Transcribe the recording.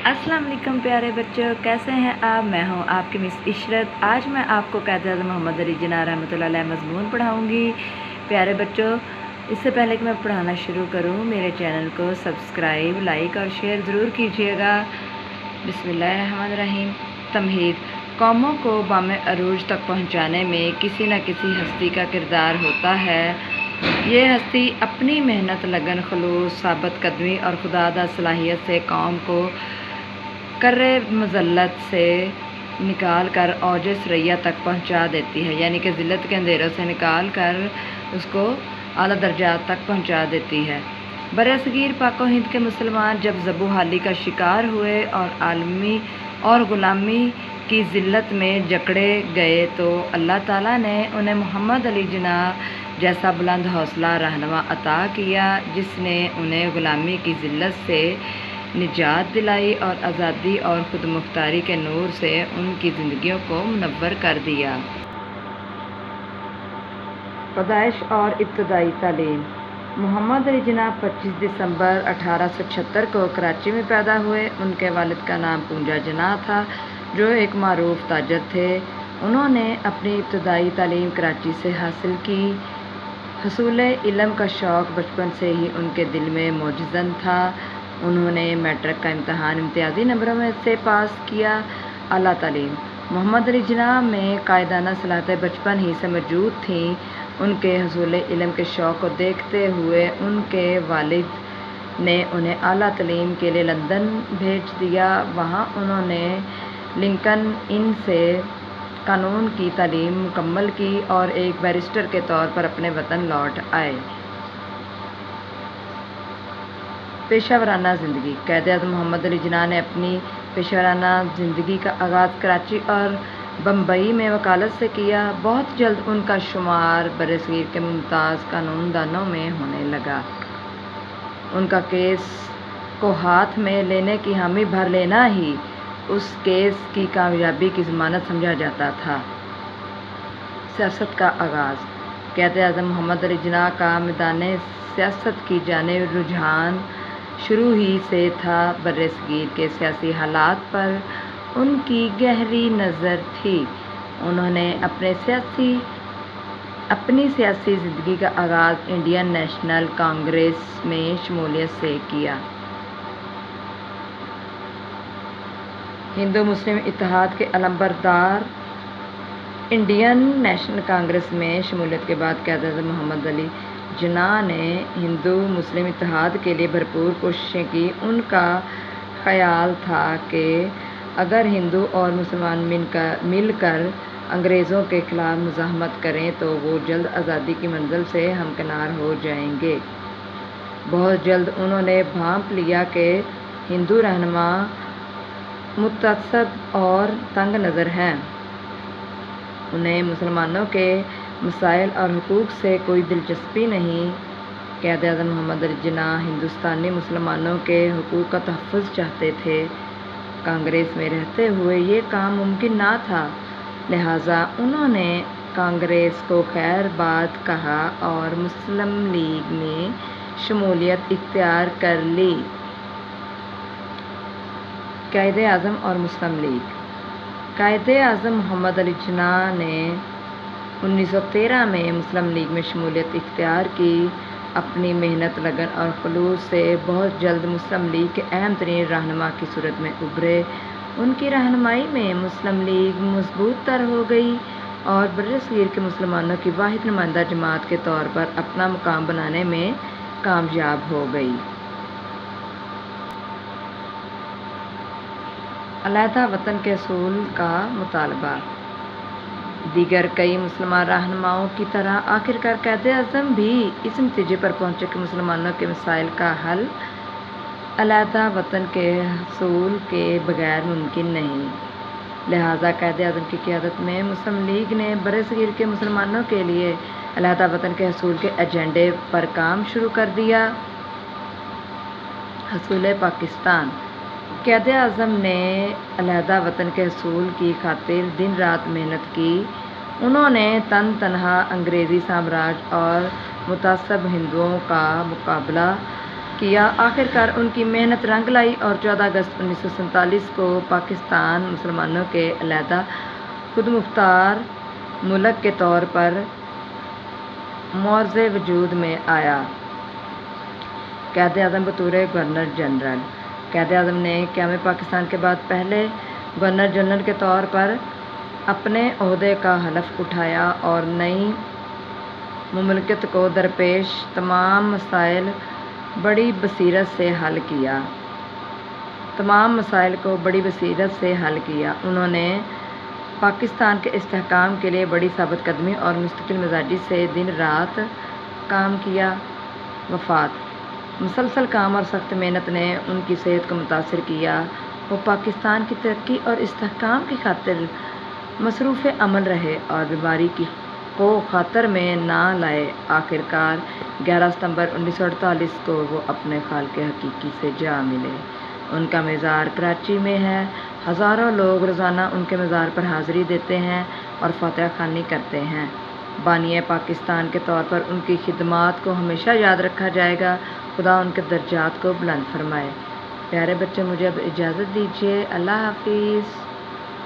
अस्सलाम वालेकुम प्यारे बच्चों, कैसे हैं आप। मैं हूं आपकी मिस इशरत। आज मैं आपको कायदे-ए-आज़म मोहम्मद अली जिन्ना रहमतुल्लाह अलैह मज़मून पढ़ाऊँगी। प्यारे बच्चों, इससे पहले कि मैं पढ़ाना शुरू करूं, मेरे चैनल को सब्सक्राइब, लाइक और शेयर ज़रूर कीजिएगा। बिस्मिल्लाहिर्रहमानिर्रहीम। तमहीद। कौमों को बामे अरूज तक पहुँचाने में किसी न किसी हस्ती का किरदार होता है। ये हस्ती अपनी मेहनत, लगन, खलूस, साबित कदमी और खुदादा सलाहियत से कौम को कर्रे मज़ल्लत से निकाल कर औज सरैया तक पहुंचा देती है, यानी कि ज़िल्लत के अंधेरों से निकाल कर उसको आला दर्जात तक पहुंचा देती है। बरसगीर पाको हिंद के मुसलमान जब ज़बूहाली का शिकार हुए और आलमी और ग़ुलामी की ज़िल्लत में जकड़े गए तो अल्लाह ताला ने उन्हें मोहम्मद अली जिन्ना जैसा बुलंद हौसला रहनुमा अता किया, जिसने उन्हें ग़ुलामी की ज़िल्लत से निजात दिलाई और आज़ादी और ख़ुद मुख्तारी के नूर से उनकी ज़िंदगियों को मुनव्वर कर दिया। पैदाइश और इब्तदाई तालीम। मोहम्मद अली जिन्ना 25 दिसंबर 1876 को कराची में पैदा हुए। उनके वालिद का नाम पूंजा जिन्ना था, जो एक मारूफ ताजर थे। उन्होंने अपनी इब्तदाई तालीम कराची से हासिल की। हसूल इल्म का शौक़ बचपन से ही उनके दिल में मौजूद था। उन्होंने मैट्रिक का इम्तहान इम्तियाज़ी नंबरों में से पास किया। आला तालीम। मोहम्मद अली जिन्ना में कायदाना सलाहियतें बचपन ही से मौजूद थीं। उनके हसूल इल्म के शौक़ को देखते हुए उनके वालिद ने उन्हें आला तालीम के लिए लंदन भेज दिया। वहाँ उन्होंने लिंकन इन से कानून की तालीम मुकम्मल की और एक बैरिस्टर के तौर पर अपने वतन लौट आए। पेशा-वराना ज़िंदगी। कायदे-ए-आज़म मोहम्मद अली जिन्ना ने अपनी पेशा-वराना ज़िंदगी का आगाज़ कराची और बम्बई में वकालत से किया। बहुत जल्द उनका शुमार बरसगीर के मुमताज़ कानूनदानों में होने लगा। उनका केस को हाथ में लेने की हामी भर लेना ही उस केस की कामयाबी की ज़मानत समझा जाता था। सियासत का आगाज़। कायदे-ए-आज़म मोहम्मद अली जिन्ना का मैदान सियासत की जानिब रुझान शुरू ही से था। बरसगीर के सियासी हालात पर उनकी गहरी नज़र थी। उन्होंने अपनी सियासी ज़िंदगी का आगाज़ इंडियन नेशनल कांग्रेस में शमूलियत से किया। हिंदू मुस्लिम इत्तेहाद के अलमबरदार इंडियन नेशनल कांग्रेस में शमूलियत के बाद कायदे-ए-आज़म मोहम्मद अली जिन्ना ने हिंदू मुस्लिम इत्तेहाद के लिए भरपूर कोशिशें की। उनका ख़याल था कि अगर हिंदू और मुसलमान मिलकर अंग्रेज़ों के ख़िलाफ़ मुज़ाहमत करें तो वो जल्द आज़ादी की मंज़िल से हमकिनार हो जाएंगे। बहुत जल्द उन्होंने भांप लिया कि हिंदू रहनुमा मुतअस्सब और तंग नज़र हैं। उन्हें मुसलमानों के मसाइल और हुकूक से कोई दिलचस्पी नहीं। कायदे-ए-आज़म मोहम्मद अली जिन्ना हिंदुस्तानी मुसलमानों के हुकूक का तहफ़्फ़ुज़ चाहते थे। कांग्रेस में रहते हुए ये काम मुमकिन ना था, लिहाजा उन्होंने कांग्रेस को खैरबाद कहा और मुस्लिम लीग में शमूलियत इख्तियार कर ली। कायदे-ए-आज़म और मुस्लिम लीग। कायदे-ए-आज़म मोहम्मद अली जिन्ना ने 1913 में मुस्लिम लीग में शमूलियत इख्तियार की। अपनी मेहनत, लगन और खलूस से बहुत जल्द मुस्लिम लीग के अहम तरीन रहनुमा की सूरत में उभरे। उनकी रहनुमाई में मुस्लिम लीग मज़बूत तर हो गई और बरसगीर के मुसलमानों की वाहिद नुमाइंदा जमात के तौर पर अपना मुकाम बनाने में कामयाब हो गई। अलहदा वतन के असूल का मुतालबा। दीगर कई मुसलमान रहनुमाओं की तरह आखिरकार कायदे-ए-आज़म भी इस नतीजे पर पहुँचे कि मुसलमानों के मसाइल का हल अलहदा वतन के हसूल के बगैर मुमकिन नहीं। लिहाजा कायदे-ए-आज़म की क़ियादत में मुस्लिम लीग ने बरसगीर के मुसलमानों के लिए अलहदा वतन के हसूल के एजेंडे पर काम शुरू कर दिया। हसूल पाकिस्तान। कायदे-ए-आज़म ने अलहदा वतन के हसूल की खातिर दिन रात मेहनत की। उन्होंने तन तनहा अंग्रेज़ी साम्राज्य और मुतअस्सब हिंदुओं का मुकाबला کیا۔ آخرکار ان کی محنت رنگ لائی اور 14 اگست 1947 کو پاکستان مسلمانوں کے علیحدہ خود مختار ملک کے طور پر معرض وجود میں آیا۔ قائد-اعظم بطور گورنر جنرل۔ قائد-اعظم نے قیام پاکستان کے بعد پہلے گورنر جنرل کے طور پر اپنے عہدے کا حلف اٹھایا اور نئی مملکت کو درپیش تمام مسائل بڑی بصیرت سے حل کیا۔ انہوں نے پاکستان کے استحکام کے لیے بڑی ثابت قدمی اور مستقل مزاجی سے دن رات کام کیا۔ وفات۔ مسلسل کام اور سخت محنت نے ان کی صحت کو متاثر کیا۔ وہ پاکستان کی ترقی اور استحکام کی خاطر مصروف عمل رہے اور بیماری کو خاطر میں نہ لائے۔ آخرکار 11 ستمبر 1948 کو وہ اپنے خالق حقیقی سے جا ملے۔ ان کا مزار کراچی میں ہے۔ ہزاروں لوگ روزانہ ان کے مزار پر حاضری دیتے ہیں اور فاتحہ خوانی کرتے ہیں۔ بانی پاکستان کے طور پر ان کی خدمات کو ہمیشہ یاد رکھا جائے گا۔ خدا ان کے درجات کو بلند فرمائے۔ پیارے بچے، مجھے اب اجازت دیجیے۔ اللہ حافظ۔